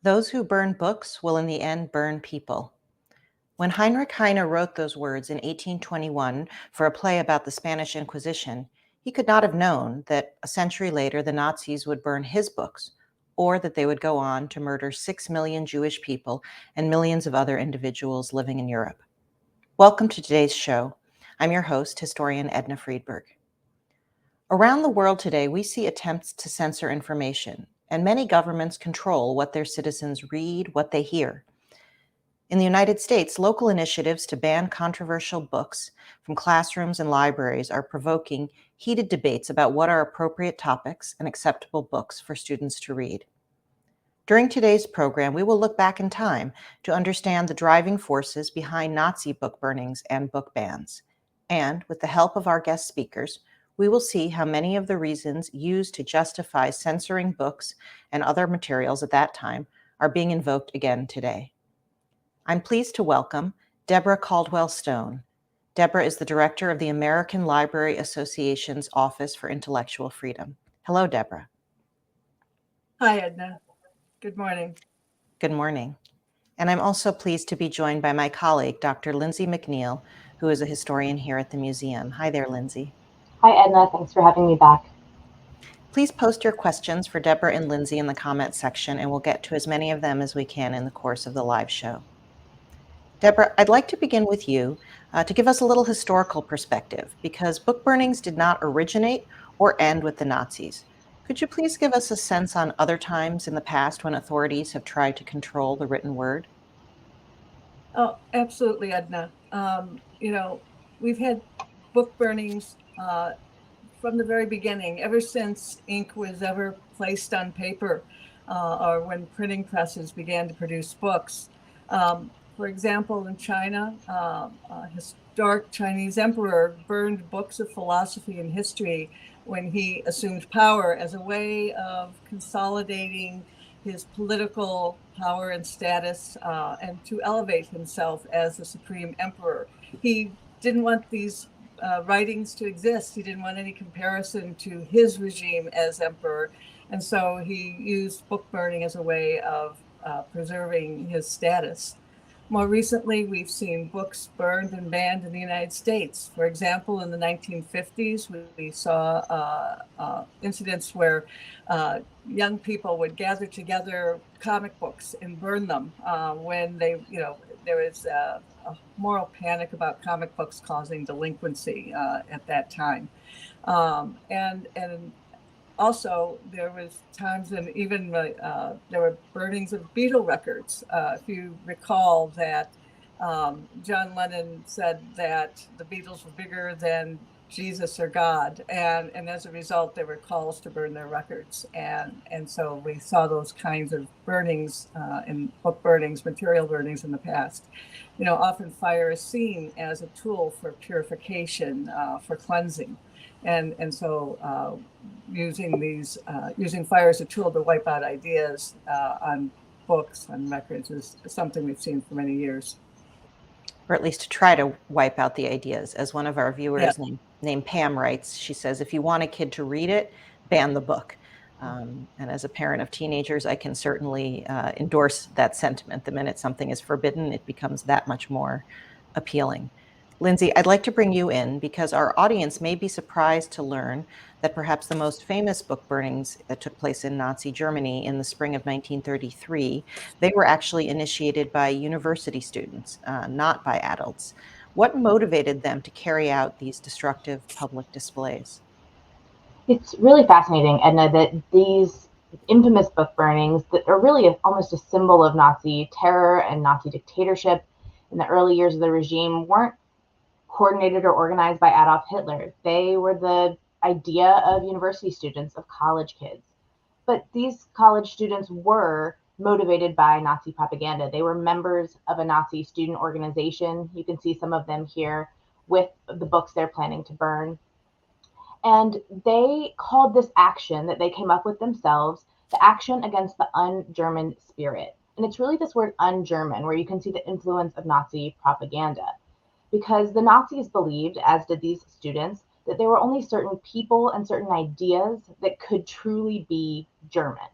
Those who burn books will in the end burn people. When Heinrich Heine wrote those words in 1821 for a play about the Spanish Inquisition, he could not have known that a century later the Nazis would burn his books, or that they would go on to murder 6 million Jewish people and millions of other individuals living in Europe. Welcome to today's show. I'm your host, historian Edna Friedberg. Around the world today, we see attempts to censor information, and many governments control what their citizens read, what they hear. In the United States, local initiatives to ban controversial books from classrooms and libraries are provoking heated debates about what are appropriate topics and acceptable books for students to read. During today's program, we will look back in time to understand the driving forces behind Nazi book burnings and book bans. And with the help of our guest speakers, we will see how many of the reasons used to justify censoring books and other materials at that time are being invoked again today. I'm pleased to welcome Deborah Caldwell-Stone. Deborah is the director of the American Library Association's Office for Intellectual Freedom. Hello, Deborah. Hi, Edna. Good morning. Good morning. And I'm also pleased to be joined by my colleague, Dr. Lindsay MacNeill, who is a historian here at the museum. Hi there, Lindsay. Hi, Edna. Thanks for having me back. Please post your questions for Deborah and Lindsay in the comments section, and we'll get to as many of them as we can in the course of the live show. Deborah, I'd like to begin with you to give us a little historical perspective, because book burnings did not originate or end with the Nazis. Could you please give us a sense on other times in the past when authorities have tried to control the written word? Oh, absolutely, Edna. We've had book burnings from the very beginning, ever since ink was ever placed on paper or when printing presses began to produce books. For example, in China, a historic Chinese emperor burned books of philosophy and history when he assumed power as a way of consolidating his political power and status and to elevate himself as the supreme emperor. He didn't want these writings to exist. He didn't want any comparison to his regime as emperor. And so he used book burning as a way of preserving his status. More recently, we've seen books burned and banned in the United States. For example, in the 1950s, we saw incidents where young people would gather together comic books and burn them when there was a moral panic about comic books causing delinquency at that time. And also, there was times when even there were burnings of Beatle records. If you recall that John Lennon said that the Beatles were bigger than Jesus or God, and as a result, there were calls to burn their records, and so we saw those kinds of burnings in book burnings, material burnings in the past. Often fire is seen as a tool for purification, for cleansing. And so using fire as a tool to wipe out ideas on books, on records, is something we've seen for many years. Or at least to try to wipe out the ideas. As one of our viewers named Pam writes, she says, if you want a kid to read it, ban the book. And as a parent of teenagers, I can certainly endorse that sentiment. The minute something is forbidden, it becomes that much more appealing. Lindsay, I'd like to bring you in because our audience may be surprised to learn that perhaps the most famous book burnings that took place in Nazi Germany in the spring of 1933, they were actually initiated by university students, not by adults. What motivated them to carry out these destructive public displays? It's really fascinating, Edna, that these infamous book burnings that are really almost a symbol of Nazi terror and Nazi dictatorship in the early years of the regime weren't coordinated or organized by Adolf Hitler. They were the idea of university students, of college kids. But these college students were motivated by Nazi propaganda. They were members of a Nazi student organization. You can see some of them here with the books they're planning to burn. And they called this action that they came up with themselves the action against the un-German spirit. And it's really this word un-German where you can see the influence of Nazi propaganda. Because the Nazis believed, as did these students, that there were only certain people and certain ideas that could truly be German.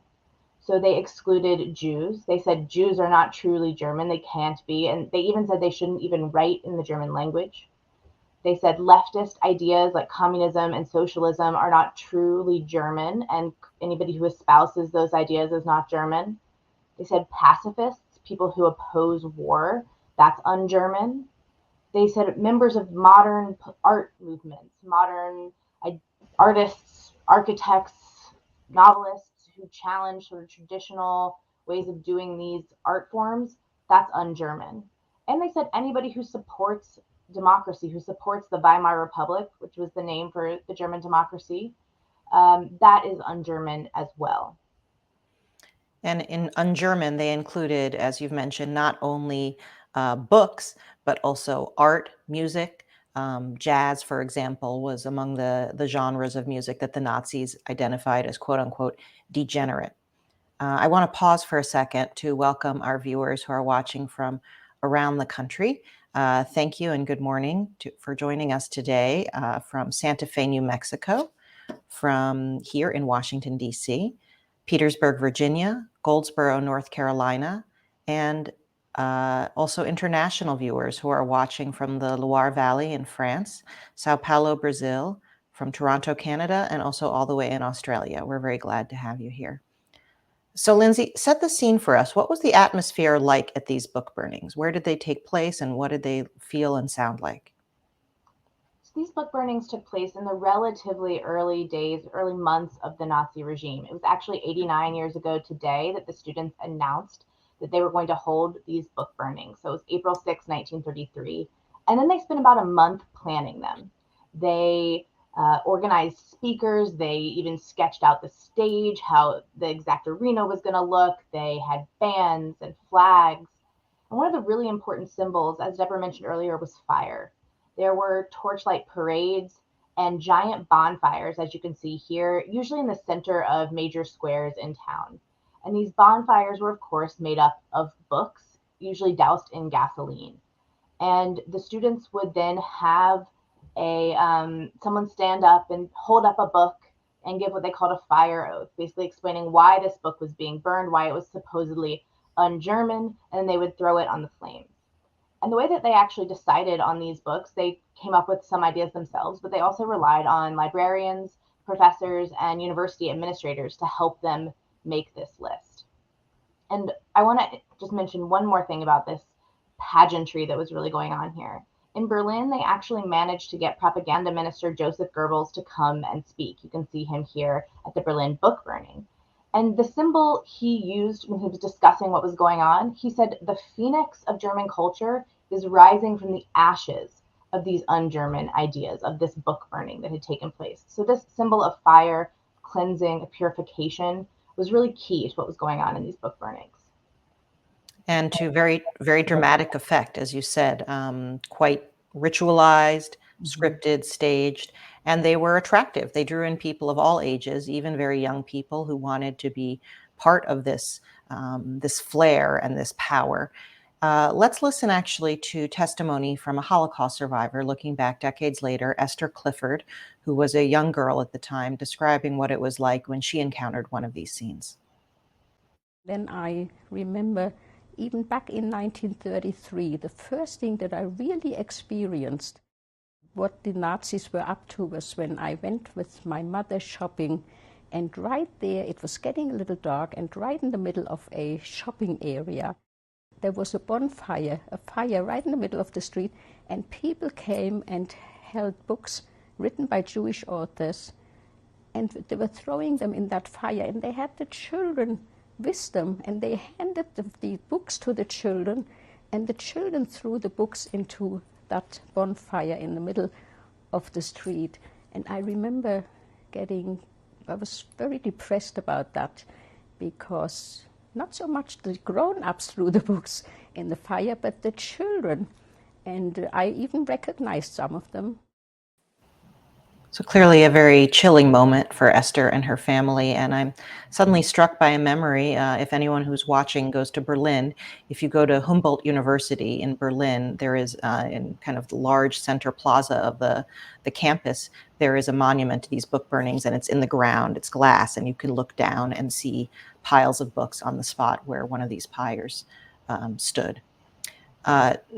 So they excluded Jews. They said Jews are not truly German. They can't be. And they even said they shouldn't even write in the German language. They said leftist ideas like communism and socialism are not truly German, and anybody who espouses those ideas is not German. They said pacifists, people who oppose war, that's un-German. They said members of modern art movements, modern artists, architects, novelists who challenge sort of traditional ways of doing these art forms, that's un-German. And they said anybody who supports democracy, who supports the Weimar Republic, which was the name for the German democracy, that is un-German as well. And in un-German, they included, as you've mentioned, not only books, but also art, music. Jazz, for example, was among the genres of music that the Nazis identified as quote unquote degenerate. I want to pause for a second to welcome our viewers who are watching from around the country. Thank you and good morning for joining us today from Santa Fe, New Mexico, from here in Washington, D.C., Petersburg, Virginia, Goldsboro, North Carolina, and also international viewers who are watching from the Loire Valley in France, Sao Paulo, Brazil, from Toronto, Canada, and also all the way in Australia. We're very glad to have you here. So Lindsay, set the scene for us. What was the atmosphere like at these book burnings? Where did they take place and what did they feel and sound like? These book burnings took place in the relatively early days, early months of the Nazi regime. It was actually 89 years ago today that the students announced that they were going to hold these book burnings. So it was April 6, 1933. And then they spent about a month planning them. They organized speakers. They even sketched out the stage, how the exact arena was going to look. They had bands and flags. And one of the really important symbols, as Deborah mentioned earlier, was fire. There were torchlight parades and giant bonfires, as you can see here, usually in the center of major squares in town. And these bonfires were, of course, made up of books, usually doused in gasoline. And the students would then have someone stand up and hold up a book and give what they called a fire oath, basically explaining why this book was being burned, why it was supposedly un-German, and then they would throw it on the flames. And the way that they actually decided on these books, they came up with some ideas themselves, but they also relied on librarians, professors, and university administrators to help them make this list. And I want to just mention one more thing about this pageantry that was really going on here. In Berlin, they actually managed to get propaganda minister Joseph Goebbels to come and speak. You can see him here at the Berlin book burning. And the symbol he used when he was discussing what was going on, he said, the phoenix of German culture is rising from the ashes of these un-German ideas, of this book burning that had taken place. So this symbol of fire, cleansing, purification was really key to what was going on in these book burnings. And to very, very dramatic effect, as you said, quite ritualized, scripted, staged, and they were attractive. They drew in people of all ages, even very young people who wanted to be part of this, this flair and this power. Let's listen actually to testimony from a Holocaust survivor looking back decades later, Esther Clifford, who was a young girl at the time, describing what it was like when she encountered one of these scenes. Then I remember even back in 1933, the first thing that I really experienced what the Nazis were up to was when I went with my mother shopping, and right there, it was getting a little dark, and right in the middle of a shopping area, there was a bonfire, a fire right in the middle of the street, and people came and held books written by Jewish authors, and they were throwing them in that fire, and they had the children with them, and they handed the books to the children, and the children threw the books into that bonfire in the middle of the street. And I remember I was very depressed about that, because not so much the grown-ups threw the books in the fire, but the children. And I even recognized some of them. So clearly a very chilling moment for Esther and her family. And I'm suddenly struck by a memory. If anyone who's watching goes to Berlin, if you go to Humboldt University in Berlin, there is in kind of the large center plaza of the campus, there is a monument to these book burnings, and it's in the ground, it's glass, and you can look down and see piles of books on the spot where one of these pyres stood.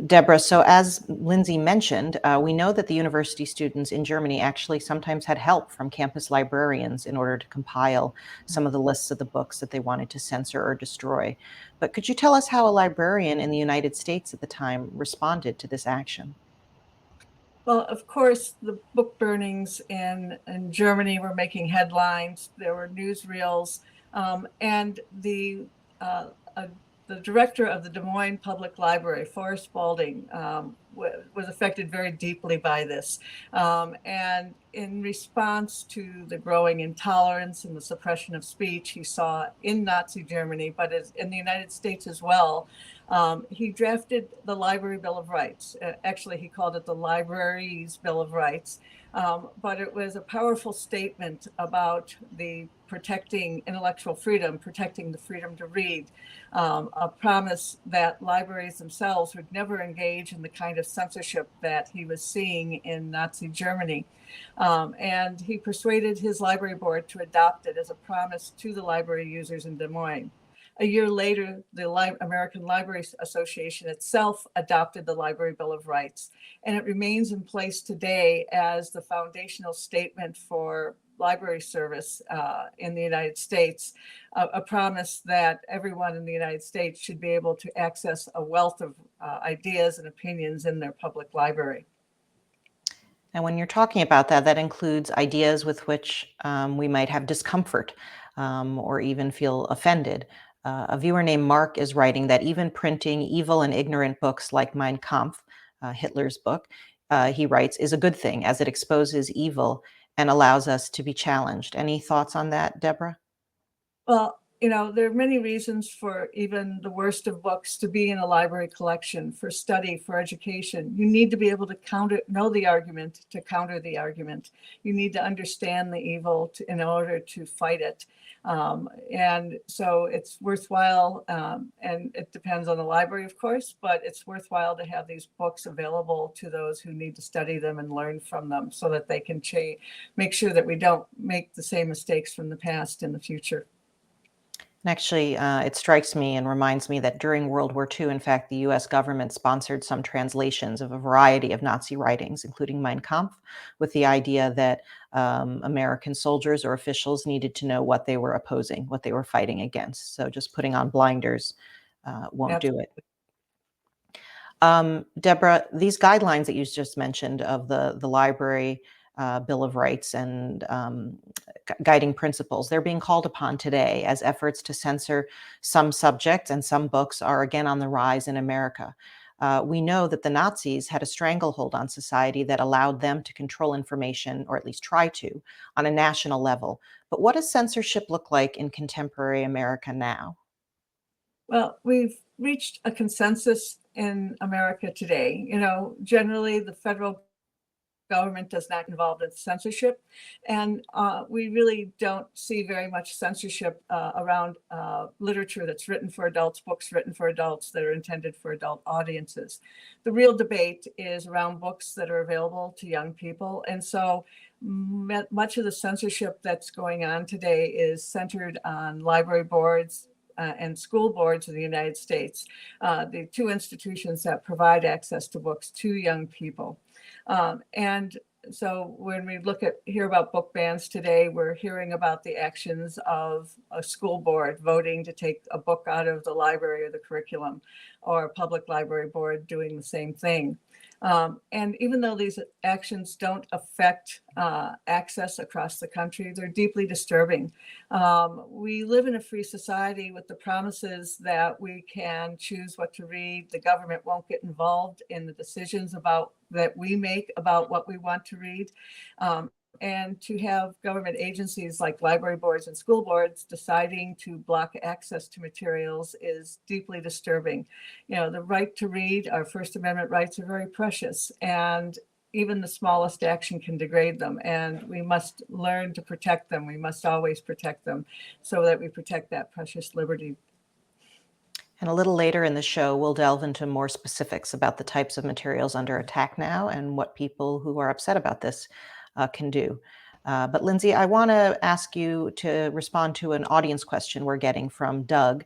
Deborah, so as Lindsay mentioned, we know that the university students in Germany actually sometimes had help from campus librarians in order to compile some of the lists of the books that they wanted to censor or destroy. But could you tell us how a librarian in the United States at the time responded to this action? Well, of course, the book burnings in Germany were making headlines. There were newsreels, and the director of the Des Moines Public Library, Forrest Spalding, was affected very deeply by this. And in response to the growing intolerance and the suppression of speech he saw in Nazi Germany, but in the United States as well, he drafted the Library Bill of Rights. Actually, he called it the Libraries' Bill of Rights. But it was a powerful statement about the protecting intellectual freedom, protecting the freedom to read, a promise that libraries themselves would never engage in the kind of censorship that he was seeing in Nazi Germany. And he persuaded his library board to adopt it as a promise to the library users in Des Moines. A year later, the American Library Association itself adopted the Library Bill of Rights, and it remains in place today as the foundational statement for library service in the United States, a promise that everyone in the United States should be able to access a wealth of ideas and opinions in their public library. And when you're talking about that, that includes ideas with which we might have discomfort or even feel offended. A viewer named Mark is writing that even printing evil and ignorant books like Mein Kampf, Hitler's book, he writes, is a good thing as it exposes evil and allows us to be challenged. Any thoughts on that, Deborah? Well, you know, there are many reasons for even the worst of books to be in a library collection, for study, for education. You need to be able to know the argument to counter the argument. You need to understand the evil in order to fight it. And so it's worthwhile, and it depends on the library, of course, but it's worthwhile to have these books available to those who need to study them and learn from them so that they can make sure that we don't make the same mistakes from the past in the future. And actually, it strikes me and reminds me that during World War II, in fact, the US government sponsored some translations of a variety of Nazi writings, including Mein Kampf, with the idea that American soldiers or officials needed to know what they were opposing, what they were fighting against. So just putting on blinders won't do it. Deborah, these guidelines that you just mentioned of the library Bill of Rights and guiding principles, they're being called upon today as efforts to censor some subjects, and some books are again on the rise in America. We know that the Nazis had a stranglehold on society that allowed them to control information, or at least try to, on a national level. But what does censorship look like in contemporary America now? Well, we've reached a consensus in America today. You know, generally the federal government does not involve in censorship, and we really don't see very much censorship around literature that's written for adults, books written for adults that are intended for adult audiences. The real debate is around books that are available to young people, and so much of the censorship that's going on today is centered on library boards and school boards in the United States, the two institutions that provide access to books to young people. And so when we hear about book bans today, we're hearing about the actions of a school board voting to take a book out of the library or the curriculum, or a public library board doing the same thing. And even though these actions don't affect access across the country, they're deeply disturbing. We live in a free society with the promises that we can choose what to read. The government won't get involved in the decisions that we make about what we want to read. And to have government agencies like library boards and school boards deciding to block access to materials is deeply disturbing. You know, the right to read, our First Amendment rights, are very precious, and even the smallest action can degrade them, and we must learn to protect them. We must always protect them so that we protect that precious liberty. And a little later in the show, we'll delve into more specifics about the types of materials under attack now and what people who are upset about this can do. But Lindsay, I want to ask you to respond to an audience question we're getting from Doug.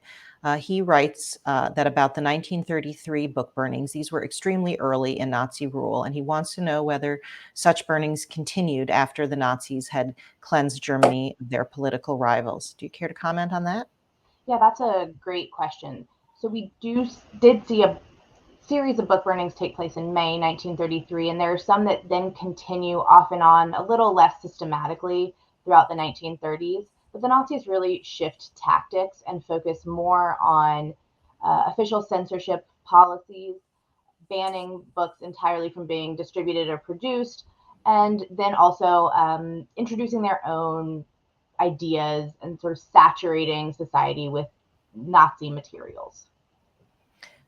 He writes that about the 1933 book burnings, these were extremely early in Nazi rule, and he wants to know whether such burnings continued after the Nazis had cleansed Germany of their political rivals. Do you care to comment on that? Yeah, that's a great question. So we did see a series of book burnings take place in May 1933, and there are some that then continue off and on a little less systematically throughout the 1930s. But the Nazis really shift tactics and focus more on official censorship policies, banning books entirely from being distributed or produced, and then also introducing their own ideas and sort of saturating society with Nazi materials.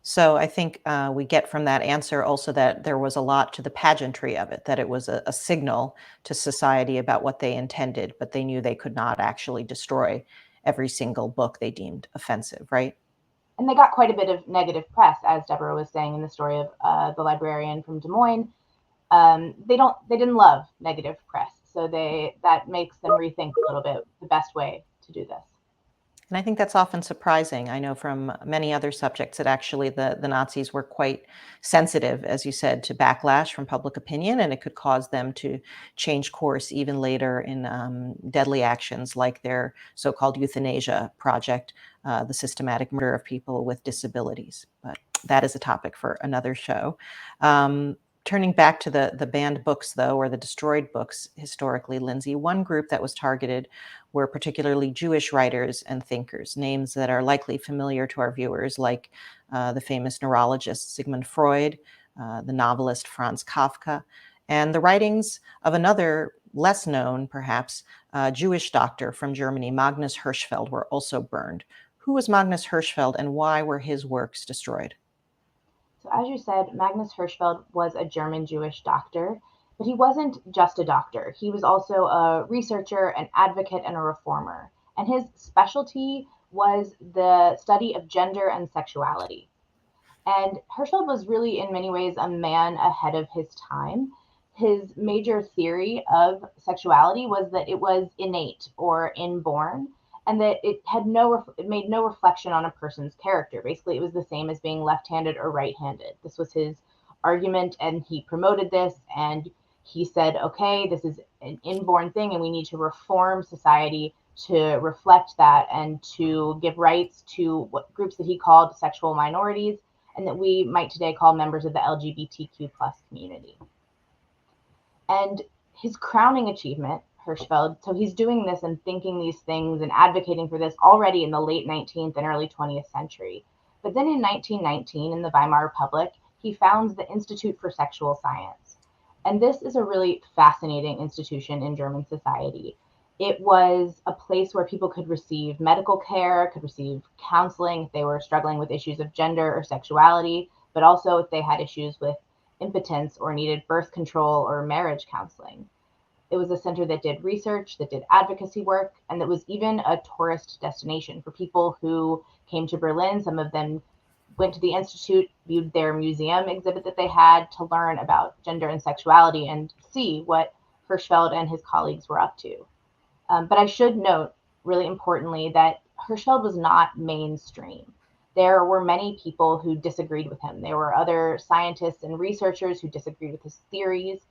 So I think we get from that answer also that there was a lot to the pageantry of it, that it was a signal to society about what they intended, but they knew they could not actually destroy every single book they deemed offensive, right? And they got quite a bit of negative press, as Deborah was saying in the story of the librarian from Des Moines. They didn't love negative press, so that makes them rethink a little bit the best way to do this. And I think that's often surprising. I know from many other subjects that actually the Nazis were quite sensitive, as you said, to backlash from public opinion, and it could cause them to change course even later in deadly actions like their so-called euthanasia project, the systematic murder of people with disabilities. But that is a topic for another show. Turning back to the banned books, though, or the destroyed books historically, Lindsay, one group that was targeted were particularly Jewish writers and thinkers, names that are likely familiar to our viewers, like the famous neurologist Sigmund Freud, the novelist Franz Kafka, and the writings of another less known, perhaps, Jewish doctor from Germany, Magnus Hirschfeld, were also burned. Who was Magnus Hirschfeld and why were his works destroyed? So as you said, Magnus Hirschfeld was a German Jewish doctor, but he wasn't just a doctor. He was also a researcher, an advocate, and a reformer. And his specialty was the study of gender and sexuality. And Hirschfeld was really, in many ways, a man ahead of his time. His major theory of sexuality was that it was innate or inborn, and that it made no reflection on a person's character. Basically, it was the same as being left-handed or right-handed. This was his argument, and he promoted this, and he said, okay, this is an inborn thing, and we need to reform society to reflect that and to give rights to what groups that he called sexual minorities, and that we might today call members of the LGBTQ plus community. And his crowning achievement, Hirschfeld, so he's doing this and thinking these things and advocating for this already in the late 19th and early 20th century. But then in 1919, in the Weimar Republic, he founds the Institute for Sexual Science. And this is a really fascinating institution in German society. It was a place where people could receive medical care, could receive counseling if they were struggling with issues of gender or sexuality, but also if they had issues with impotence or needed birth control or marriage counseling. It was a center that did research, that did advocacy work, and that was even a tourist destination for people who came to Berlin. Some of them went to the Institute, viewed their museum exhibit that they had to learn about gender and sexuality and see what Hirschfeld and his colleagues were up to. But I should note, really importantly, that Hirschfeld was not mainstream. There were many people who disagreed with him. There were other scientists and researchers who disagreed with his theories.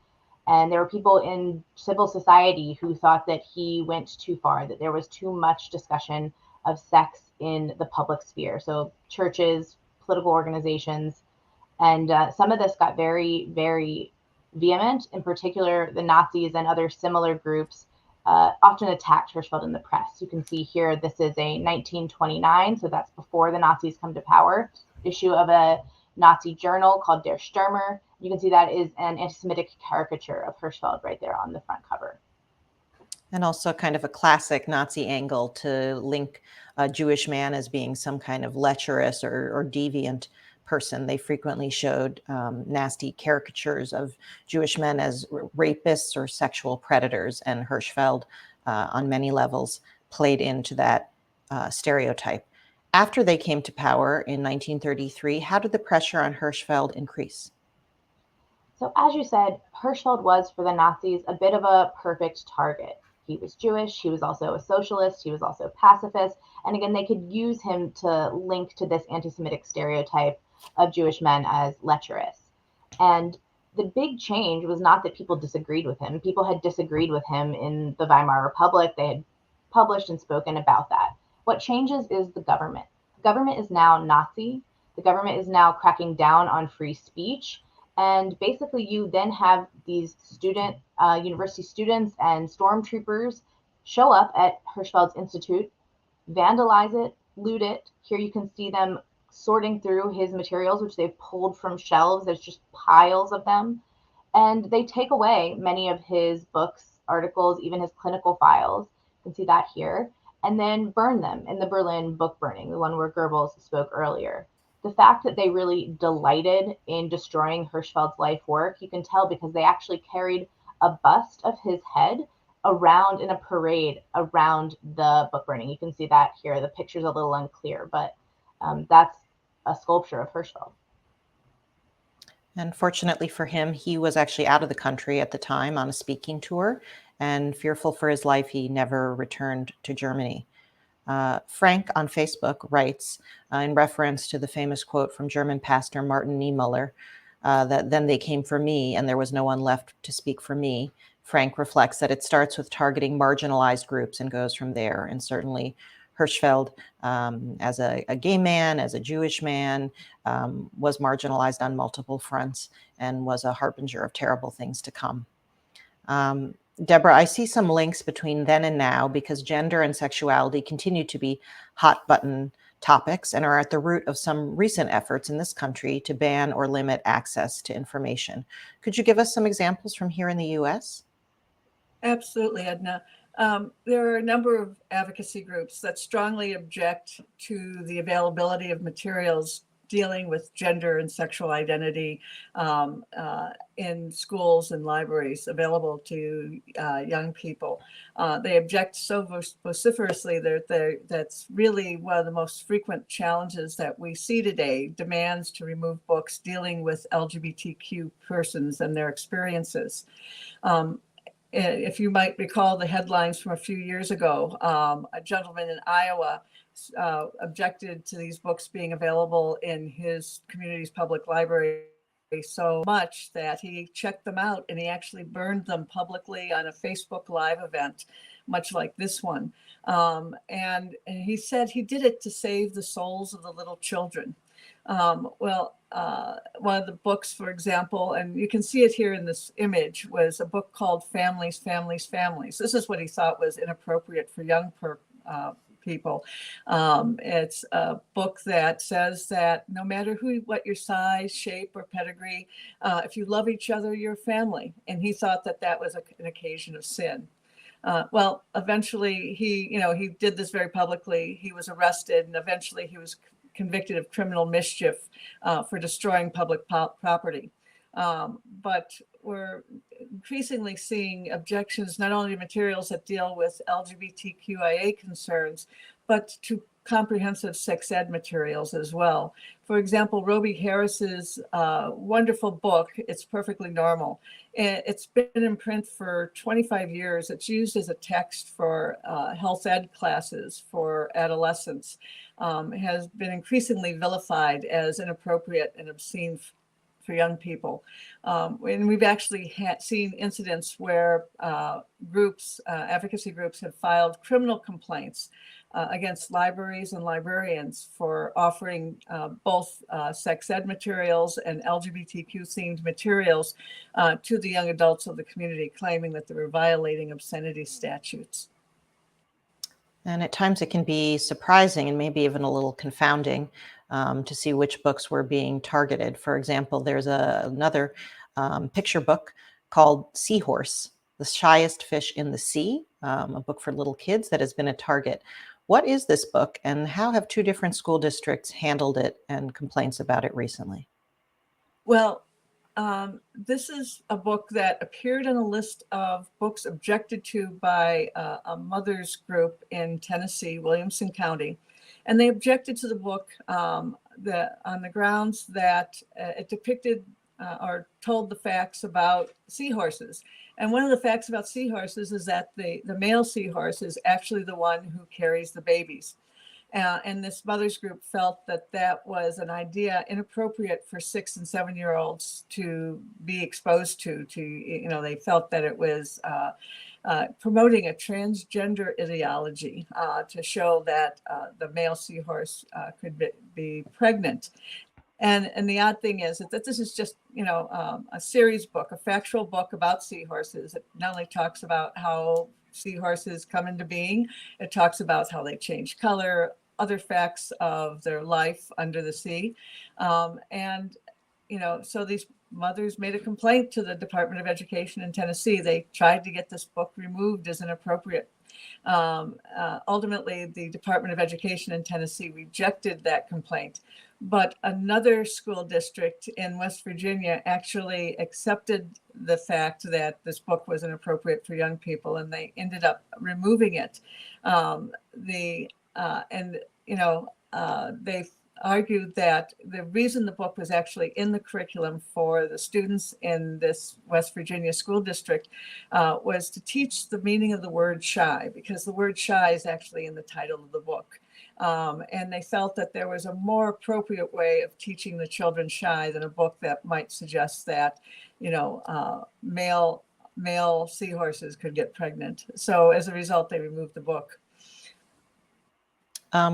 And there were people in civil society who thought that he went too far, that there was too much discussion of sex in the public sphere. So churches, political organizations, and some of this got very, very vehement. In particular, the Nazis and other similar groups often attacked Hirschfeld in the press. You can see here, this is a 1929, so that's before the Nazis come to power, issue of a Nazi journal called Der Stürmer. You can see that is an anti-Semitic caricature of Hirschfeld right there on the front cover. And also kind of a classic Nazi angle to link a Jewish man as being some kind of lecherous or deviant person. They frequently showed nasty caricatures of Jewish men as rapists or sexual predators, and Hirschfeld, on many levels, played into that stereotype. After they came to power in 1933, how did the pressure on Hirschfeld increase? So as you said, Hirschfeld was for the Nazis a bit of a perfect target. He was Jewish, he was also a socialist, he was also a pacifist, and again, they could use him to link to this anti-Semitic stereotype of Jewish men as lecherous. And the big change was not that people disagreed with him. People had disagreed with him in the Weimar Republic. They had published and spoken about that. What changes is the government. The government is now Nazi. The government is now cracking down on free speech. And basically, you then have these university students and stormtroopers show up at Hirschfeld's Institute, vandalize it, loot it. Here you can see them sorting through his materials, which they've pulled from shelves. There's just piles of them. And they take away many of his books, articles, even his clinical files. You can see that here. And then burn them in the Berlin book burning, the one where Goebbels spoke earlier. The fact that they really delighted in destroying Hirschfeld's life work, you can tell because they actually carried a bust of his head around in a parade around the book burning. You can see that here. The picture's a little unclear, but that's a sculpture of Hirschfeld. And fortunately for him, he was actually out of the country at the time on a speaking tour, and fearful for his life, he never returned to Germany. Frank on Facebook writes, in reference to the famous quote from German pastor Martin Niemöller, that then they came for me and there was no one left to speak for me. Frank reflects that it starts with targeting marginalized groups and goes from there. And certainly Hirschfeld, as a gay man, as a Jewish man, was marginalized on multiple fronts and was a harbinger of terrible things to come. Deborah, I see some links between then and now because gender and sexuality continue to be hot button topics and are at the root of some recent efforts in this country to ban or limit access to information. Could you give us some examples from here in the US? Absolutely, Edna. There are a number of advocacy groups that strongly object to the availability of materials dealing with gender and sexual identity in schools and libraries available to young people. They object so vociferously that that's really one of the most frequent challenges that we see today, demands to remove books dealing with LGBTQ persons and their experiences. If you might recall the headlines from a few years ago, a gentleman in Iowa objected to these books being available in his community's public library so much that he checked them out and he actually burned them publicly on a Facebook Live event, much like this one. And he said he did it to save the souls of the little children. One of the books, for example, and you can see it here in this image, was a book called Families, Families, Families. This is what he thought was inappropriate for young people. It's a book that says that no matter what your size, shape, or pedigree, if you love each other, you're family. And he thought that that was an occasion of sin. Eventually he did this very publicly. He was arrested and eventually he was convicted of criminal mischief for destroying public property. But we're increasingly seeing objections not only to materials that deal with LGBTQIA concerns, but to comprehensive sex ed materials as well. For example, Roby Harris's wonderful book, It's Perfectly Normal. It's been in print for 25 years. It's used as a text for health ed classes for adolescents. Has been increasingly vilified as inappropriate and obscene for young people. And we've actually seen incidents where advocacy groups have filed criminal complaints against libraries and librarians for offering both sex ed materials and LGBTQ themed materials to the young adults of the community, claiming that they were violating obscenity statutes. And at times it can be surprising and maybe even a little confounding to see which books were being targeted. For example, there's another picture book called Seahorse, The Shyest Fish in the Sea, a book for little kids that has been a target. What is this book and how have two different school districts handled it and complaints about it recently? Well, this is a book that appeared on a list of books objected to by a mother's group in Tennessee, Williamson County. And they objected to the book on the grounds that it depicted or told the facts about seahorses. And one of the facts about seahorses is that the male seahorse is actually the one who carries the babies. And this mothers group felt that that was an idea inappropriate for 6 and 7-year-olds to be exposed to, they felt that it was promoting a transgender ideology to show that the male seahorse could be pregnant. And the odd thing is that this is just, a series book, a factual book about seahorses. It not only talks about how seahorses come into being, it talks about how they change color, other facts of their life under the sea. So these mothers made a complaint to the Department of Education in Tennessee. They tried to get this book removed as inappropriate. Ultimately, the Department of Education in Tennessee rejected that complaint. But another school district in West Virginia actually accepted the fact that this book was inappropriate for young people, and they ended up removing it. They argued that the reason the book was actually in the curriculum for the students in this West Virginia school district was to teach the meaning of the word shy, because the word shy is actually in the title of the book. And they felt that there was a more appropriate way of teaching the children shy than a book that might suggest that, male seahorses could get pregnant. So as a result, they removed the book.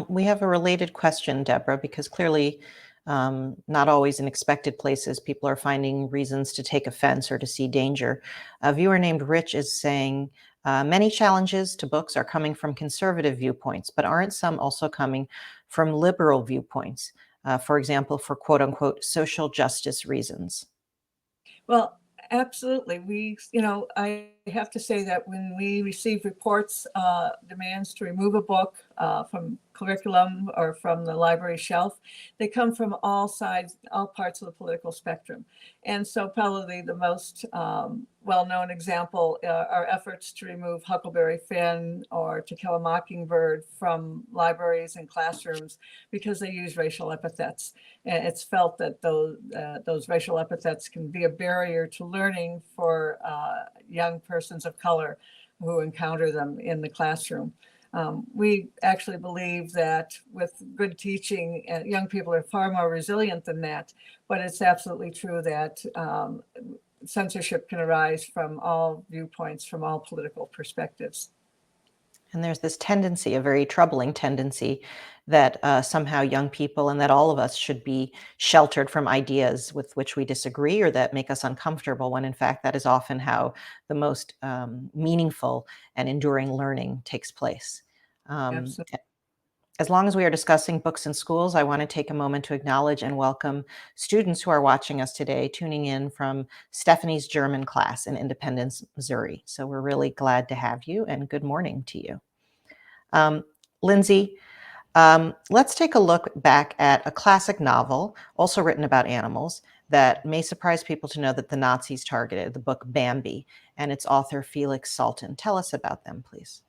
We have a related question, Deborah, because clearly not always in expected places, people are finding reasons to take offense or to see danger. A viewer named Rich is saying, many challenges to books are coming from conservative viewpoints, but aren't some also coming from liberal viewpoints? For example, for quote unquote, social justice reasons. Well, absolutely. I have to say that when we receive reports, demands to remove a book from curriculum or from the library shelf, they come from all sides, all parts of the political spectrum. And so probably the most well-known example are efforts to remove Huckleberry Finn or To Kill a Mockingbird from libraries and classrooms because they use racial epithets. And it's felt that those racial epithets can be a barrier to learning for young persons of color who encounter them in the classroom. We actually believe that with good teaching, young people are far more resilient than that, but it's absolutely true that censorship can arise from all viewpoints, from all political perspectives. And there's this tendency, a very troubling tendency, that somehow young people and that all of us should be sheltered from ideas with which we disagree or that make us uncomfortable, when in fact that is often how the most meaningful and enduring learning takes place. Absolutely. As long as we are discussing books in schools, I want to take a moment to acknowledge and welcome students who are watching us today, tuning in from Stephanie's German class in Independence, Missouri. So we're really glad to have you, and good morning to you. Lindsay, let's take a look back at a classic novel, also written about animals, that may surprise people to know that the Nazis targeted, the book Bambi, and its author Felix Salten. Tell us about them, please.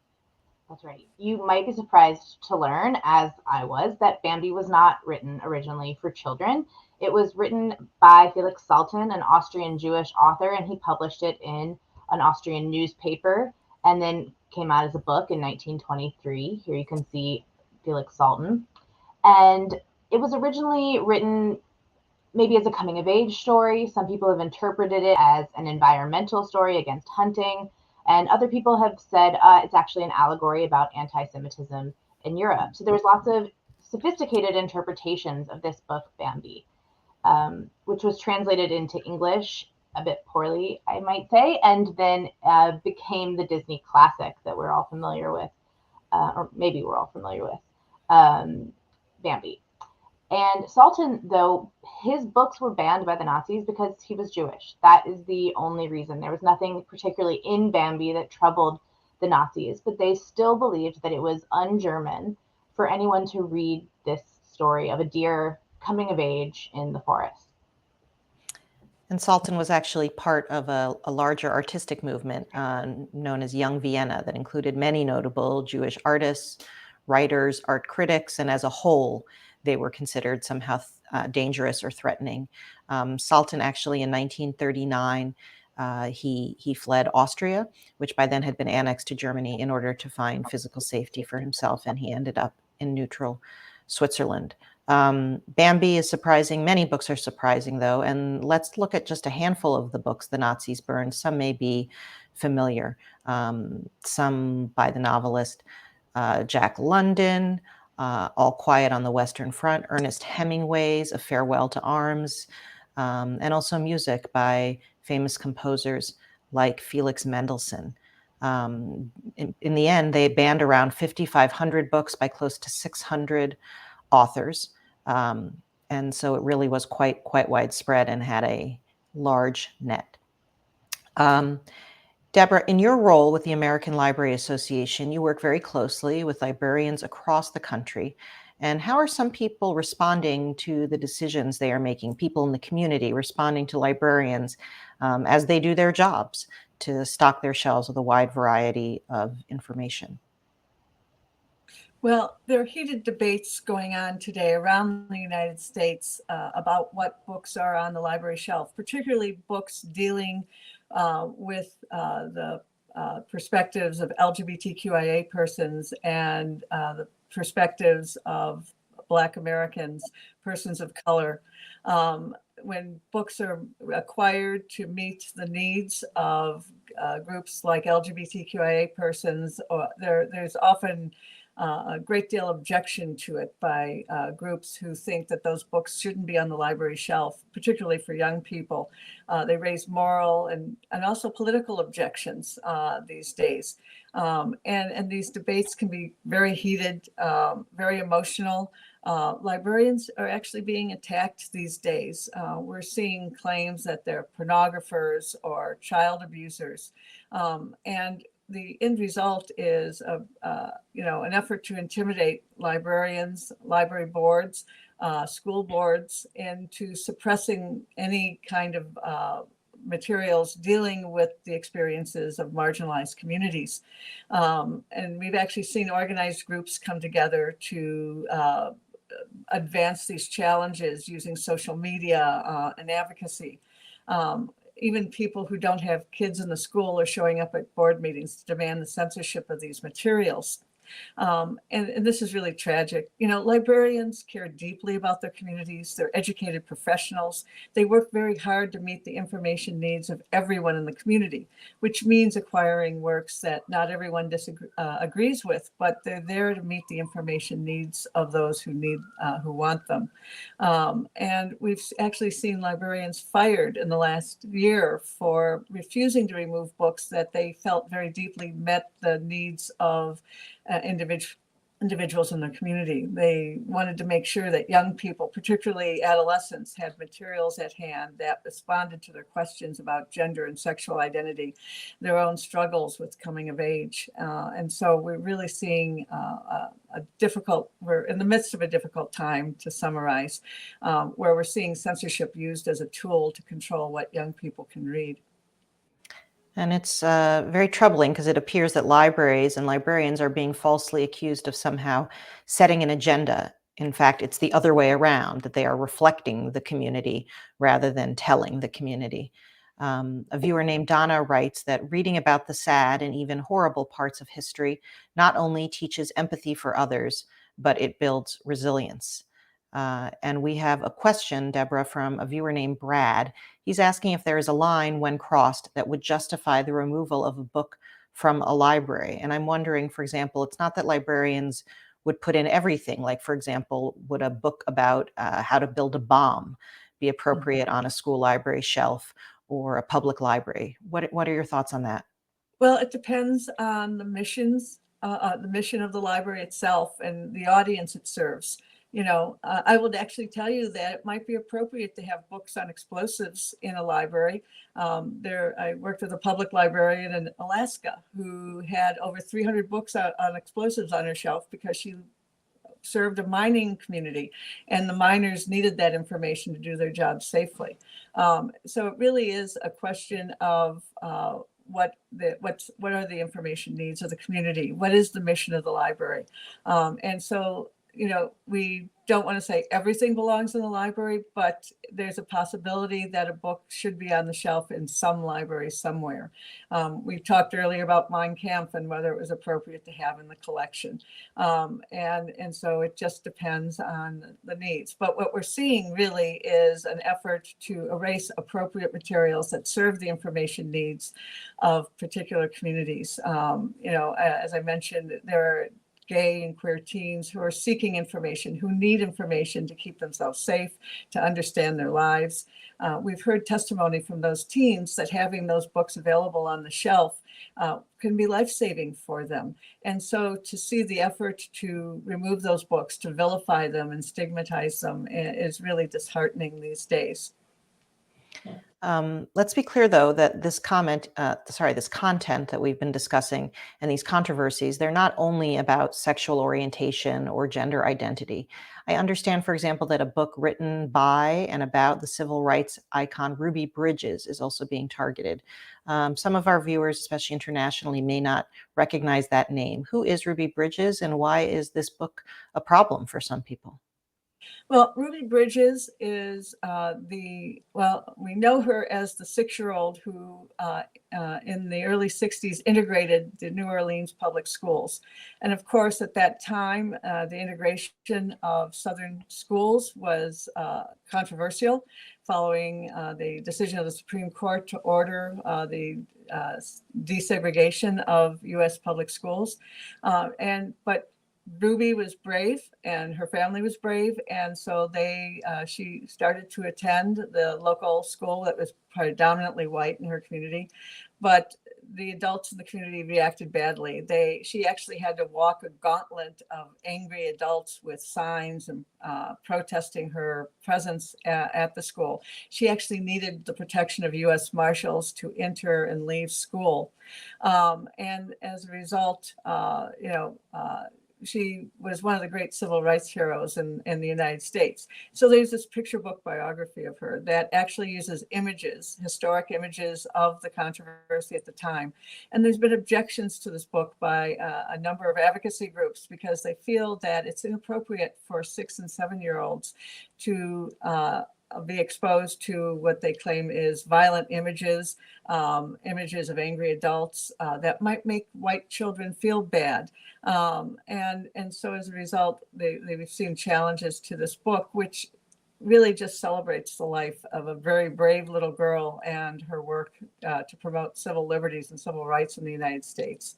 That's right. You might be surprised to learn, as I was, that Bambi was not written originally for children. It was written by Felix Salten, an Austrian Jewish author, and he published it in an Austrian newspaper and then came out as a book in 1923. Here you can see Felix Salten. And it was originally written maybe as a coming of age story. Some people have interpreted it as an environmental story against hunting. And other people have said it's actually an allegory about anti-Semitism in Europe. So there's lots of sophisticated interpretations of this book, Bambi, which was translated into English a bit poorly, I might say, and then became the Disney classic that we're all familiar with, or maybe we're all familiar with, Bambi. And Salten, though, his books were banned by the Nazis because he was Jewish. That is the only reason. There was nothing particularly in Bambi that troubled the Nazis, but they still believed that it was un-German for anyone to read this story of a deer coming of age in the forest. And Salten was actually part of a larger artistic movement known as Young Vienna that included many notable Jewish artists, writers, art critics, and as a whole, they were considered somehow dangerous or threatening. Salton actually in 1939, he fled Austria, which by then had been annexed to Germany, in order to find physical safety for himself, and he ended up in neutral Switzerland. Bambi is surprising. Many books are surprising, though, and let's look at just a handful of the books the Nazis burned. Some may be familiar, some by the novelist Jack London, All Quiet on the Western Front, Ernest Hemingway's A Farewell to Arms, and also music by famous composers like Felix Mendelssohn. In the end, they banned around 5,500 books by close to 600 authors. And so it really was quite widespread and had a large net. Deborah, in your role with the American Library Association, you work very closely with librarians across the country. And how are some people responding to the decisions they are making, people in the community responding to librarians as they do their jobs to stock their shelves with a wide variety of information? Well, there are heated debates going on today around the United States about what books are on the library shelf, particularly books dealing with the perspectives of LGBTQIA persons and the perspectives of Black Americans, persons of color. When books are acquired to meet the needs of groups like LGBTQIA persons, there's often a great deal of objection to it by groups who think that those books shouldn't be on the library shelf, particularly for young people. They raise moral and also political objections these days. And these debates can be very heated, very emotional. Librarians are actually being attacked these days. We're seeing claims that they're pornographers or child abusers. And the end result is an effort to intimidate librarians, library boards, school boards into suppressing any kind of materials dealing with the experiences of marginalized communities. And we've actually seen organized groups come together to advance these challenges using social media and advocacy. Even people who don't have kids in the school are showing up at board meetings to demand the censorship of these materials. And this is really tragic. Librarians care deeply about their communities. They're educated professionals. They work very hard to meet the information needs of everyone in the community, which means acquiring works that not everyone agrees with, but they're there to meet the information needs of those who want them. And we've actually seen librarians fired in the last year for refusing to remove books that they felt very deeply met the needs of individuals in the community. They wanted to make sure that young people, particularly adolescents, had materials at hand that responded to their questions about gender and sexual identity, their own struggles with coming of age. And so we're really seeing we're in the midst of a difficult time, to summarize, where we're seeing censorship used as a tool to control what young people can read. And it's very troubling, because it appears that libraries and librarians are being falsely accused of somehow setting an agenda. In fact, it's the other way around, that they are reflecting the community rather than telling the community. A viewer named Donna writes that reading about the sad and even horrible parts of history not only teaches empathy for others, but it builds resilience. And we have a question, Deborah, from a viewer named Brad. He's asking if there is a line, when crossed, that would justify the removal of a book from a library. And I'm wondering, for example, it's not that librarians would put in everything. Like, for example, would a book about how to build a bomb be appropriate on a school library shelf or a public library? What are your thoughts on that? Well, it depends on the mission of the library itself and the audience it serves. I would actually tell you that it might be appropriate to have books on explosives in a library. I worked with a public librarian in Alaska who had over 300 books on explosives on her shelf, because she served a mining community, and the miners needed that information to do their job safely. So it really is a question of what are the information needs of the community? What is the mission of the library? And so we don't want to say everything belongs in the library, but there's a possibility that a book should be on the shelf in some library somewhere. We talked earlier about Mein Kampf and whether it was appropriate to have in the collection. And so it just depends on the needs. But what we're seeing really is an effort to erase appropriate materials that serve the information needs of particular communities. As I mentioned, there are gay and queer teens who are seeking information, who need information to keep themselves safe, to understand their lives. We've heard testimony from those teens that having those books available on the shelf can be life-saving for them. And so to see the effort to remove those books, to vilify them and stigmatize them is really disheartening these days. Let's be clear, though, that this content that we've been discussing and these controversies, they're not only about sexual orientation or gender identity. I understand, for example, that a book written by and about the civil rights icon Ruby Bridges is also being targeted. Some of our viewers, especially internationally, may not recognize that name. Who is Ruby Bridges, and why is this book a problem for some people? Well, Ruby Bridges is we know her as the 6-year-old who in the early 60s integrated the New Orleans public schools. And of course, at that time, the integration of Southern schools was controversial following the decision of the Supreme Court to order the desegregation of U.S. public schools. But Ruby was brave and her family was brave. And so she started to attend the local school that was predominantly white in her community. But the adults in the community reacted badly. She actually had to walk a gauntlet of angry adults with signs and protesting her presence at the school. She actually needed the protection of U.S. Marshals to enter and leave school. And as a result, she was one of the great civil rights heroes in the United States. So there's this picture book biography of her that actually uses images, historic images of the controversy at the time. And there's been objections to this book by a number of advocacy groups because they feel that it's inappropriate for 6- and 7-year-olds to be exposed to what they claim is violent images, images of angry adults that might make white children feel bad. And so as a result, they've seen challenges to this book, which really just celebrates the life of a very brave little girl and her work to promote civil liberties and civil rights in the United States.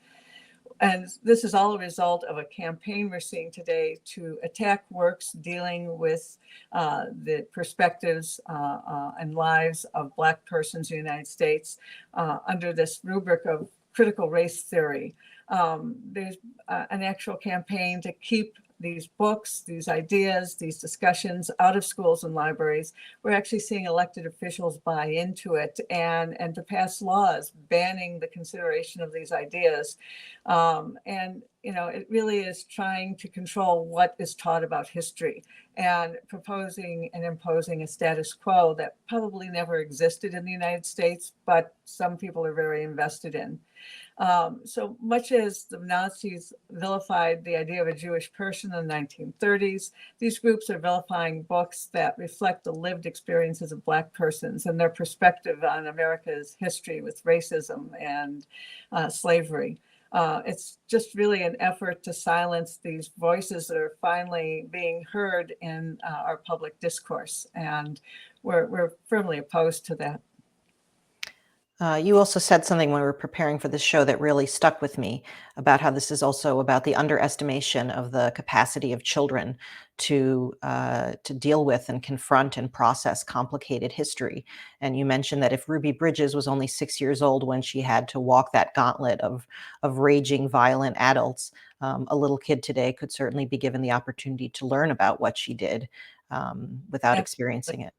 And this is all a result of a campaign we're seeing today to attack works dealing with the perspectives and lives of Black persons in the United States under this rubric of critical race theory. There's an actual campaign to keep these books, these ideas, these discussions out of schools and libraries. We're actually seeing elected officials buy into it and to pass laws banning the consideration of these ideas. It really is trying to control what is taught about history and proposing and imposing a status quo that probably never existed in the United States, but some people are very invested in. So much as the Nazis vilified the idea of a Jewish person in the 1930s, these groups are vilifying books that reflect the lived experiences of Black persons and their perspective on America's history with racism and slavery. It's just really an effort to silence these voices that are finally being heard in our public discourse, and we're firmly opposed to that. You also said something when we were preparing for this show that really stuck with me about how this is also about the underestimation of the capacity of children to deal with and confront and process complicated history. And you mentioned that if Ruby Bridges was only 6 years old when she had to walk that gauntlet of raging, violent adults, a little kid today could certainly be given the opportunity to learn about what she did without experiencing it.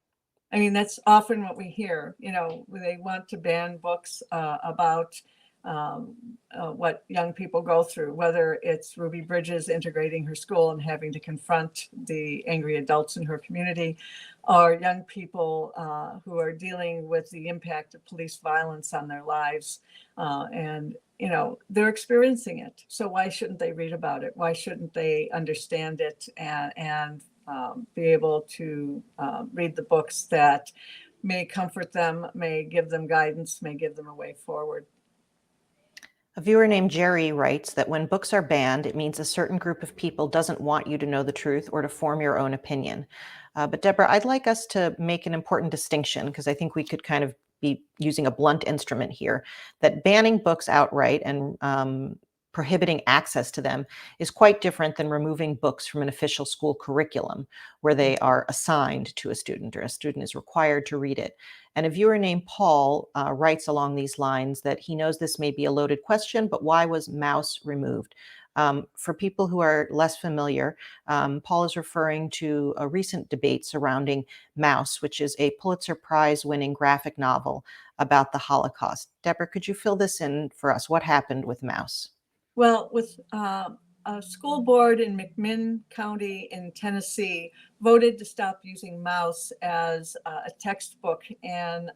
I mean, that's often what we hear. They want to ban books about what young people go through, whether it's Ruby Bridges integrating her school and having to confront the angry adults in her community, or young people who are dealing with the impact of police violence on their lives. And, they're experiencing it. So why shouldn't they read about it? Why shouldn't they understand it and be able to read the books that may comfort them, may give them guidance, may give them a way forward? A viewer named Jerry writes that when books are banned, it means a certain group of people doesn't want you to know the truth or to form your own opinion. But Deborah, I'd like us to make an important distinction, because I think we could kind of be using a blunt instrument here, that banning books outright and prohibiting access to them is quite different than removing books from an official school curriculum where they are assigned to a student or a student is required to read it. And a viewer named Paul writes along these lines that he knows this may be a loaded question, but why was Maus removed? For people who are less familiar, Paul is referring to a recent debate surrounding Maus, which is a Pulitzer Prize winning graphic novel about the Holocaust. Deborah, could you fill this in for us? What happened with Maus? Well, with a school board in McMinn County in Tennessee voted to stop using Maus as a textbook and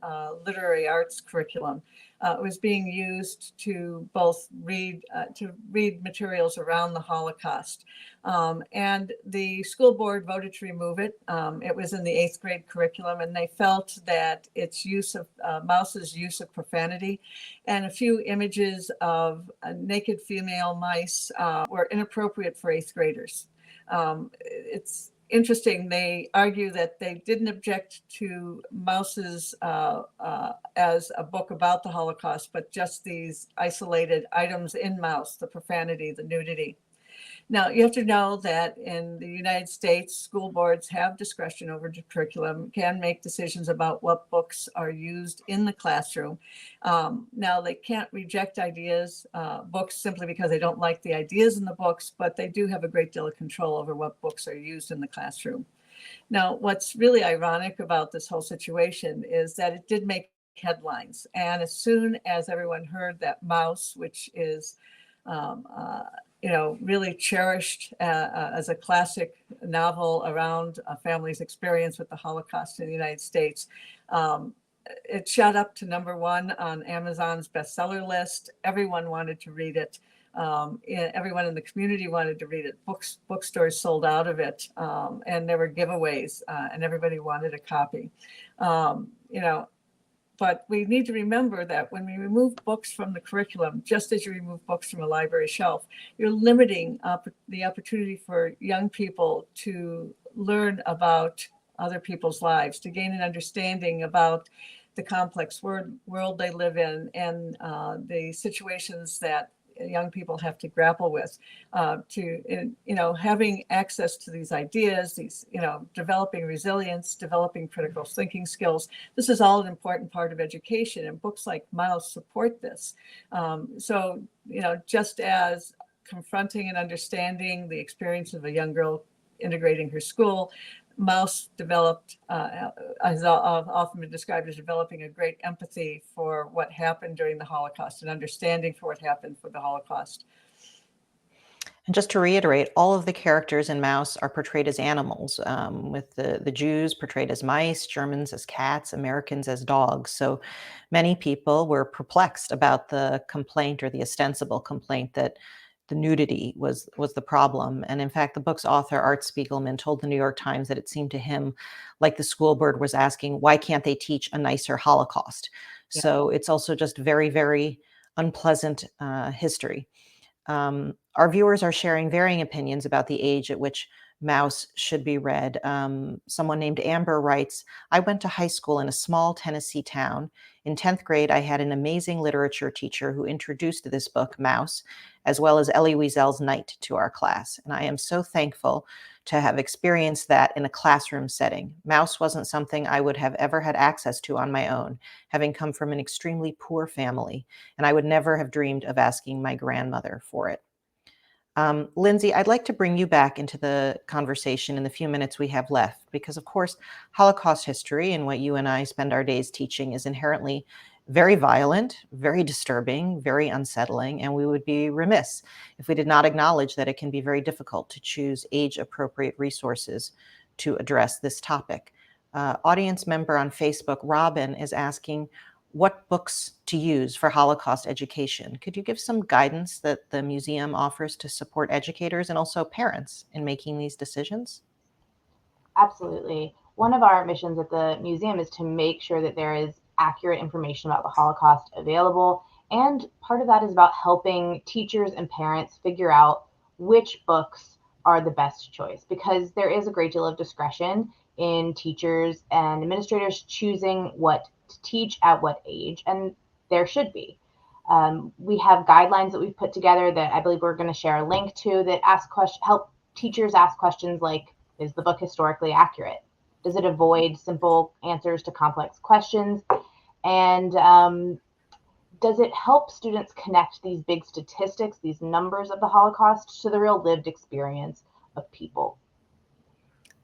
literary arts curriculum. It was being used to both read materials around the Holocaust. And the school board voted to remove it. It was in the 8th grade curriculum, and they felt that its use of Maus's use of profanity and a few images of naked female mice were inappropriate for 8th graders. It's interesting. They argue that they didn't object to Maus's as a book about the Holocaust, but just these isolated items in Maus, the profanity, the nudity. Now, you have to know that in the United States, school boards have discretion over the curriculum, can make decisions about what books are used in the classroom. Now, they can't reject books simply because they don't like the ideas in the books, but they do have a great deal of control over what books are used in the classroom. Now, what's really ironic about this whole situation is that it did make headlines. And as soon as everyone heard that Maus, which is really cherished as a classic novel around a family's experience with the Holocaust in the United States. It shot up to #1 on Amazon's bestseller list. Everyone wanted to read it. Everyone in the community wanted to read it. Bookstores sold out of it, and there were giveaways, and everybody wanted a copy. But we need to remember that when we remove books from the curriculum, just as you remove books from a library shelf, you're limiting the opportunity for young people to learn about other people's lives, to gain an understanding about the complex world they live in and the situations that young people have to grapple with, having access to these ideas, developing resilience, developing critical thinking skills. This is all an important part of education, and books like Maus support this. So, just as confronting and understanding the experience of a young girl integrating her school, Maus developed, has often been described as developing a great empathy for what happened during the Holocaust and understanding for what happened for the Holocaust. And just to reiterate, all of the characters in Maus are portrayed as animals, with the Jews portrayed as mice, Germans as cats, Americans as dogs. So many people were perplexed about the complaint, or the ostensible complaint, that the nudity was the problem. And in fact, the book's author, Art Spiegelman, told the New York Times that it seemed to him like the school board was asking, why can't they teach a nicer Holocaust? Yeah. So it's also just very, very unpleasant history. Our viewers are sharing varying opinions about the age at which Maus should be read. Someone named Amber writes, I went to high school in a small Tennessee town. In 10th grade, I had an amazing literature teacher who introduced this book, Maus, as well as Elie Wiesel's Night, to our class. And I am so thankful to have experienced that in a classroom setting. Maus wasn't something I would have ever had access to on my own, having come from an extremely poor family, and I would never have dreamed of asking my grandmother for it. Lindsay, I'd like to bring you back into the conversation in the few minutes we have left, because of course, Holocaust history and what you and I spend our days teaching is inherently very violent, very disturbing, very unsettling, and we would be remiss if we did not acknowledge that it can be very difficult to choose age-appropriate resources to address this topic. Audience member on Facebook, Robin, is asking what books to use for Holocaust education. Could you give some guidance that the museum offers to support educators and also parents in making these decisions? Absolutely. One of our missions at the museum is to make sure that there is accurate information about the Holocaust available. And part of that is about helping teachers and parents figure out which books are the best choice, because there is a great deal of discretion in teachers and administrators choosing what to teach at what age, and there should be. We have guidelines that we've put together that I believe we're going to share a link to that help teachers ask questions like, is the book historically accurate? Does it avoid simple answers to complex questions? And does it help students connect these big statistics, these numbers of the Holocaust, to the real lived experience of people?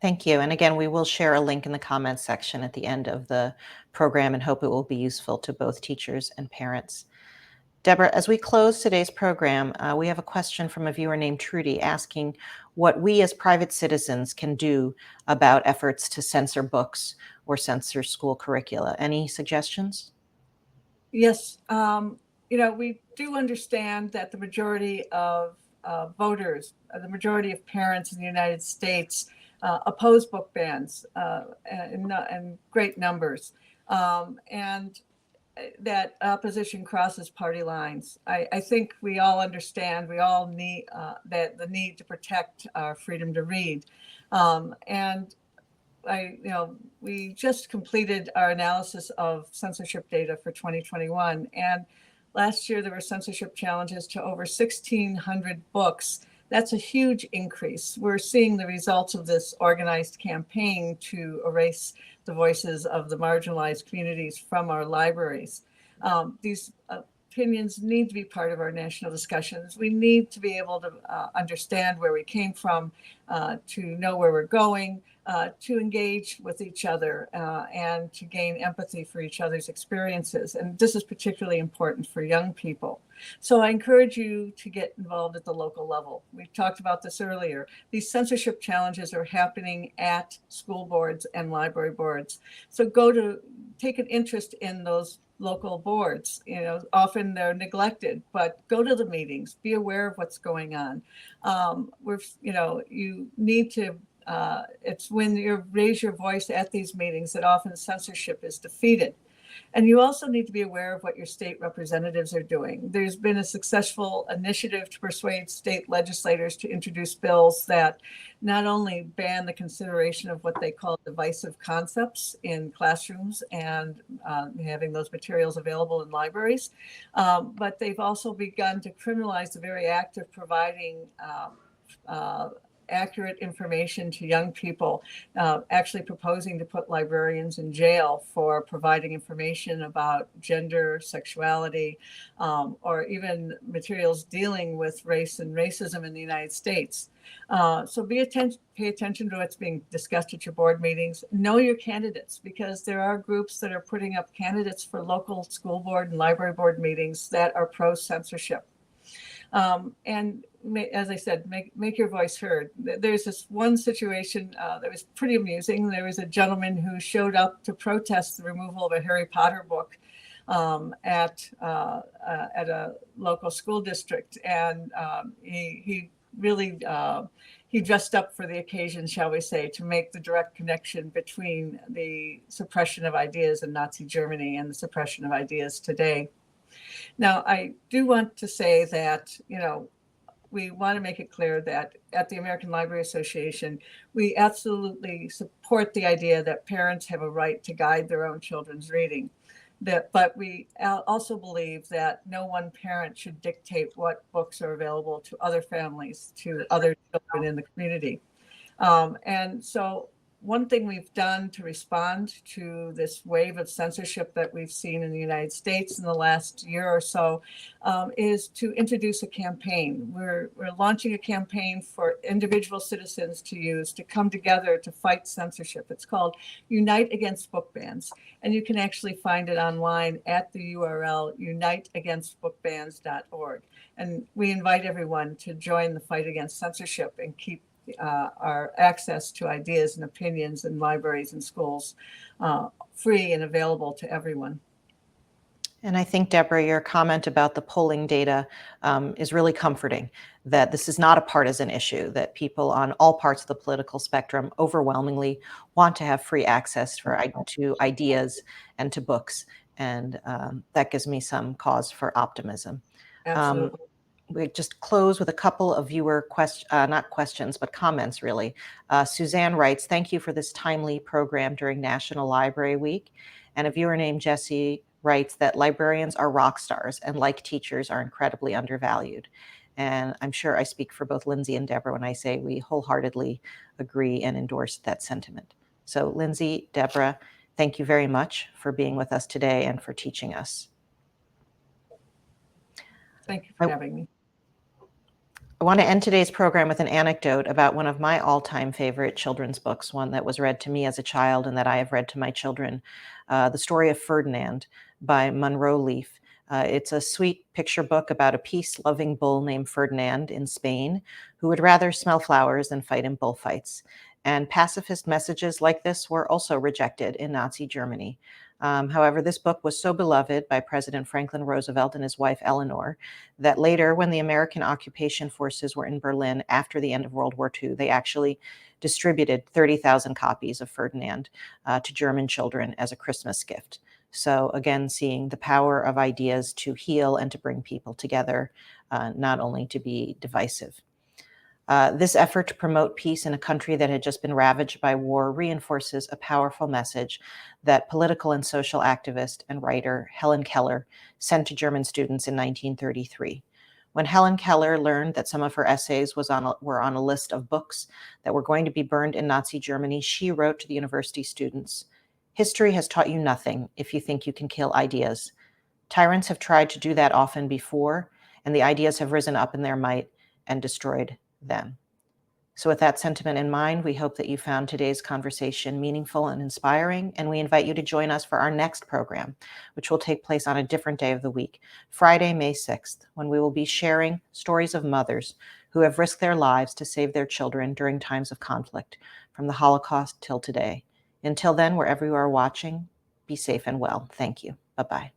Thank you. And again, we will share a link in the comments section at the end of the program and hope it will be useful to both teachers and parents. Deborah, as we close today's program, we have a question from a viewer named Trudy asking what we as private citizens can do about efforts to censor books or censor school curricula. Any suggestions? Yes, we do understand that the majority of voters, the majority of parents in the United States oppose book bans in great numbers. And that opposition crosses party lines. I think we all understand, we all need that the need to protect our freedom to read. And we just completed our analysis of censorship data for 2021. And last year there were censorship challenges to over 1,600 books. That's a huge increase. We're seeing the results of this organized campaign to erase the voices of the marginalized communities from our libraries. These opinions need to be part of our national discussions. We need to be able to understand where we came from, to know where we're going, to engage with each other and to gain empathy for each other's experiences. And this is particularly important for young people. So I encourage you to get involved at the local level. We talked about this earlier. These censorship challenges are happening at school boards and library boards. So take an interest in those local boards. Often they're neglected, but go to the meetings, be aware of what's going on. You need to, it's when you raise your voice at these meetings that often censorship is defeated. And you also need to be aware of what your state representatives are doing. There's been a successful initiative to persuade state legislators to introduce bills that not only ban the consideration of what they call divisive concepts in classrooms and having those materials available in libraries, but they've also begun to criminalize the very act of providing accurate information to young people, actually proposing to put librarians in jail for providing information about gender, sexuality, or even materials dealing with race and racism in the United States. So pay attention to what's being discussed at your board meetings. Know your candidates, because there are groups that are putting up candidates for local school board and library board meetings that are pro-censorship. And as I said, make your voice heard. There's this one situation that was pretty amusing. There was a gentleman who showed up to protest the removal of a Harry Potter book at a local school district, and he really he dressed up for the occasion, shall we say, to make the direct connection between the suppression of ideas in Nazi Germany and the suppression of ideas today. Now, I do want to say that, we want to make it clear that at the American Library Association, we absolutely support the idea that parents have a right to guide their own children's reading. But we also believe that no one parent should dictate what books are available to other families, to other children in the community. And so one thing we've done to respond to this wave of censorship that we've seen in the United States in the last year or so is to introduce a campaign. We're launching a campaign for individual citizens to use to come together to fight censorship. It's called Unite Against Book Bans. And you can actually find it online at the URL uniteagainstbookbans.org. And we invite everyone to join the fight against censorship and keep our access to ideas and opinions in libraries and schools free and available to everyone. And I think, Deborah, your comment about the polling data is really comforting, that this is not a partisan issue, that people on all parts of the political spectrum overwhelmingly want to have free access to ideas and to books. And that gives me some cause for optimism. Absolutely. We just close with a couple of viewer not questions, but comments, really. Suzanne writes, "Thank you for this timely program during National Library Week." And a viewer named Jesse writes that librarians are rock stars and, like teachers, are incredibly undervalued. And I'm sure I speak for both Lindsay and Deborah when I say we wholeheartedly agree and endorse that sentiment. So Lindsay, Deborah, thank you very much for being with us today and for teaching us. Thank you for having me. I want to end today's program with an anecdote about one of my all-time favorite children's books, one that was read to me as a child and that I have read to my children, The Story of Ferdinand by Munro Leaf. It's a sweet picture book about a peace-loving bull named Ferdinand in Spain who would rather smell flowers than fight in bullfights. And pacifist messages like this were also rejected in Nazi Germany. However, this book was so beloved by President Franklin Roosevelt and his wife Eleanor that later, when the American occupation forces were in Berlin after the end of World War II, they actually distributed 30,000 copies of Ferdinand to German children as a Christmas gift. So again, seeing the power of ideas to heal and to bring people together, not only to be divisive. This effort to promote peace in a country that had just been ravaged by war reinforces a powerful message that political and social activist and writer Helen Keller sent to German students in 1933. When Helen Keller learned that some of her essays were on a list of books that were going to be burned in Nazi Germany, she wrote to the university students, "History has taught you nothing if you think you can kill ideas. Tyrants have tried to do that often before, and the ideas have risen up in their might and destroyed them." So with that sentiment in mind, we hope that you found today's conversation meaningful and inspiring, and we invite you to join us for our next program, which will take place on a different day of the week, Friday, May 6th, when we will be sharing stories of mothers who have risked their lives to save their children during times of conflict, from the Holocaust till today. Until then, wherever you are watching, be safe and well. Thank you. Bye-bye.